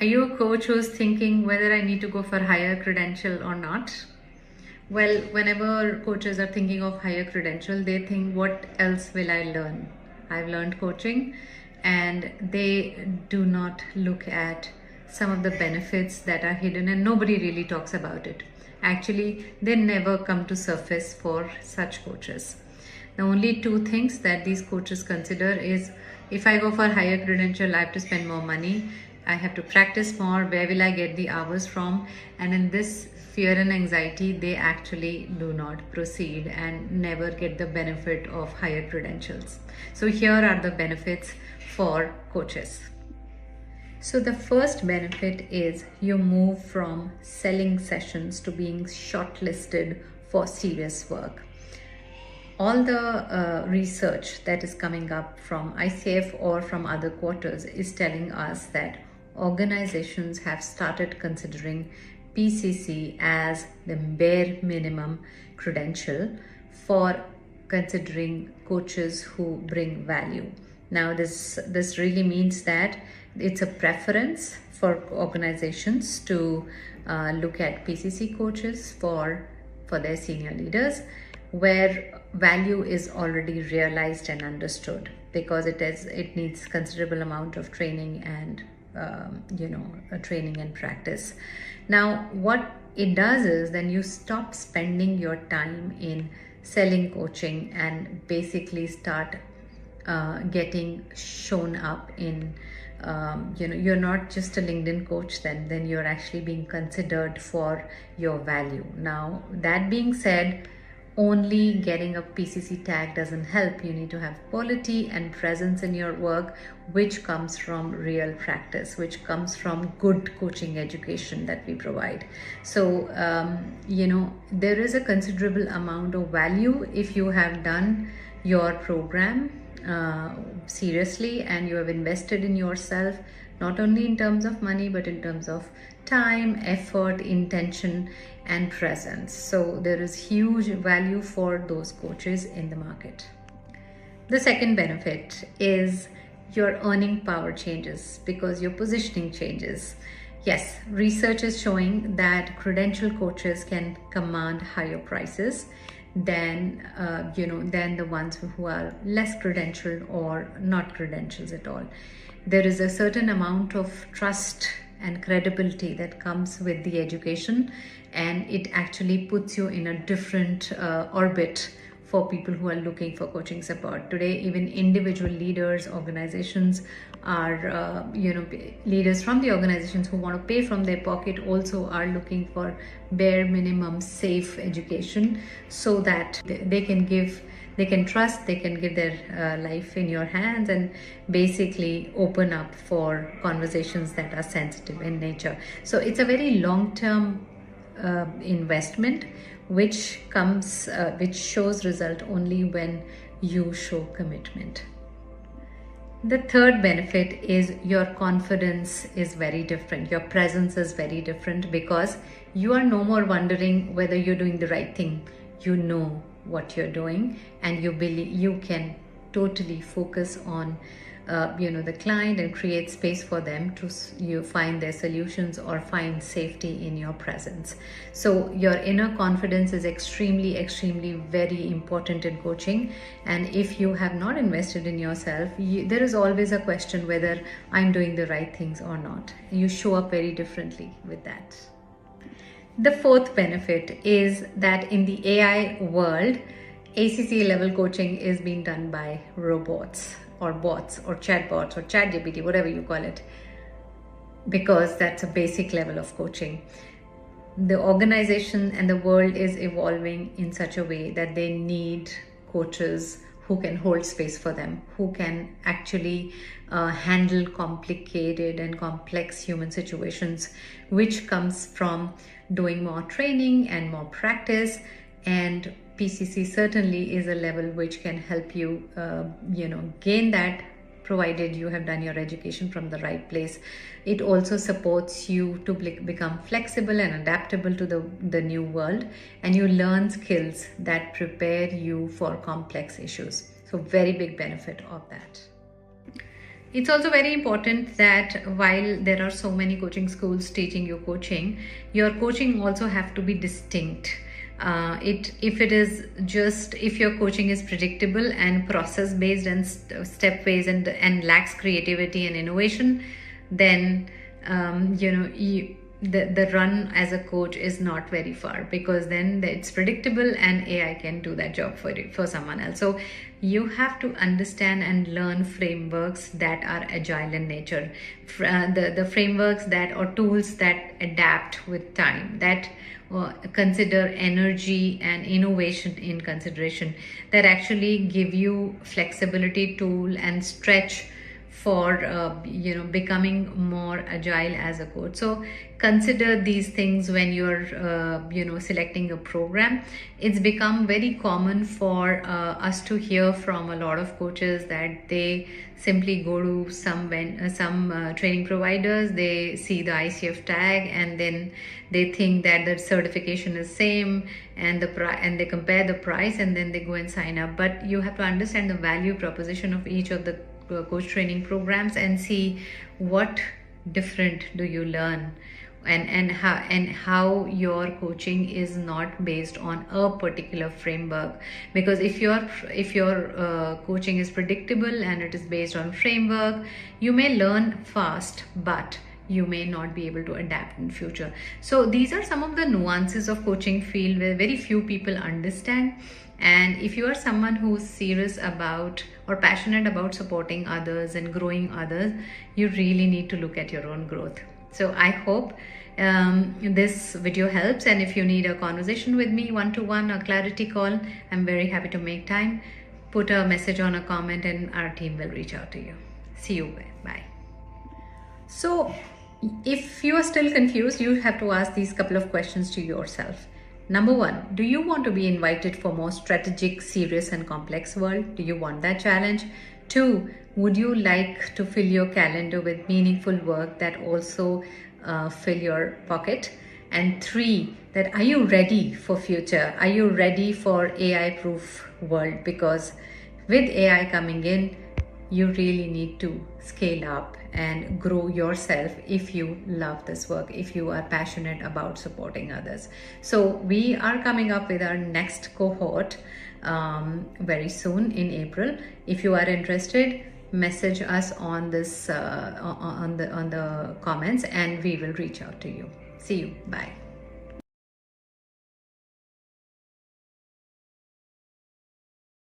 Are you a coach who's thinking whether I need to go for higher credential or not? Well, whenever coaches are thinking of higher credential, they think, what else will I learn? I've learned coaching, and they do not look at some of the benefits that are hidden, and nobody really talks about it. Actually, they never come to surface for such coaches. The only two things that these coaches consider is, if I go for higher credential, I have to spend more money, I have to practice more, where will I get the hours from? And in this fear and anxiety, they actually do not proceed and never get the benefit of higher credentials. So here are the benefits for coaches. So the first benefit is you move from selling sessions to being shortlisted for serious work. All the research that is coming up from ICF or from other quarters is telling us that organizations have started considering PCC as the bare minimum credential for considering coaches who bring value. Now this really means that it's a preference for organizations to look at PCC coaches for their senior leaders, where value is already realized and understood, because it needs considerable amount of training and training and practice. Now what it does is, then you stop spending your time in selling coaching and basically start getting shown up in you're not just a LinkedIn coach, then you're actually being considered for your value. Now that being said, only getting a PCC tag doesn't help. You need to have quality and presence in your work, which comes from real practice, which comes from good coaching education that we provide. So there is a considerable amount of value if you have done your program seriously and you have invested in yourself, not only in terms of money but in terms of time, effort, intention and presence. So there is huge value for those coaches in the market. The second benefit is your earning power changes because your positioning changes. Yes, research is showing that credential coaches can command higher prices than the ones who are less credentialed or not credentials at all. There is a certain amount of trust and credibility that comes with the education, and it actually puts you in a different orbit for people who are looking for coaching support. Today, even individual leaders, organizations are, leaders from the organizations who want to pay from their pocket also are looking for bare minimum safe education, so that they can trust, they can give their life in your hands and basically open up for conversations that are sensitive in nature. So it's a very long-term investment, which shows result only when you show commitment. The third benefit is your confidence is very different. Your presence is very different because you are no more wondering whether you're doing the right thing. You know what you're doing, and you believe you can totally focus on the client and create space for them to find their solutions or find safety in your presence. So your inner confidence is extremely very important in coaching, and if you have not invested in yourself, there is always a question whether I'm doing the right things or not. You show up very differently with that. The fourth benefit is that in the AI world, ACC level coaching is being done by robots or bots or chatbots or ChatGPT, whatever you call it, because that's a basic level of coaching. The organization and the world is evolving in such a way that they need coaches who can hold space for them, who can actually handle complicated and complex human situations, which comes from doing more training and more practice. And PCC certainly is a level which can help you, gain that, provided you have done your education from the right place. It also supports you to become flexible and adaptable to the new world, and you learn skills that prepare you for complex issues. So very big benefit of that. It's also very important that while there are so many coaching schools teaching you coaching, your coaching also have to be distinct. If your coaching is predictable and process based and step based and lacks creativity and innovation, then the run as a coach is not very far, because then it's predictable and AI can do that job for someone else. So you have to understand and learn frameworks that are agile in nature, the frameworks that or tools that adapt with time, that consider energy and innovation in consideration, that actually give you flexibility, tool and stretch for becoming more agile as a coach. So consider these things when you're selecting a program. It's become very common for us to hear from a lot of coaches that they simply go to some training providers, they see the ICF tag and then they think that the certification is same and they compare the price and then they go and sign up. But you have to understand the value proposition of each of the coach training programs and see what different do you learn, and how your coaching is not based on a particular framework. Because if your coaching is predictable and it is based on framework, you may learn fast, but you may not be able to adapt in future. So these are some of the nuances of coaching field where very few people understand. And if you are someone who's serious about or passionate about supporting others and growing others, you really need to look at your own growth. So I hope this video helps, and if you need a conversation with me, one-to-one or clarity call, I'm very happy to make time. Put a message on a comment and our team will reach out to you. See you. Bye. So if you are still confused, you have to ask these couple of questions to yourself. Number one, do you want to be invited for more strategic, serious and complex world? Do you want that challenge? Two, would you like to fill your calendar with meaningful work that also fill your pocket? And three, that are you ready for future? Are you ready for AI-proof world? Because with AI coming in, you really need to scale up and grow yourself if you love this work, if you are passionate about supporting others. So we are coming up with our next cohort very soon in April. If you are interested, message us on this on the comments and we will reach out to you. See you. Bye.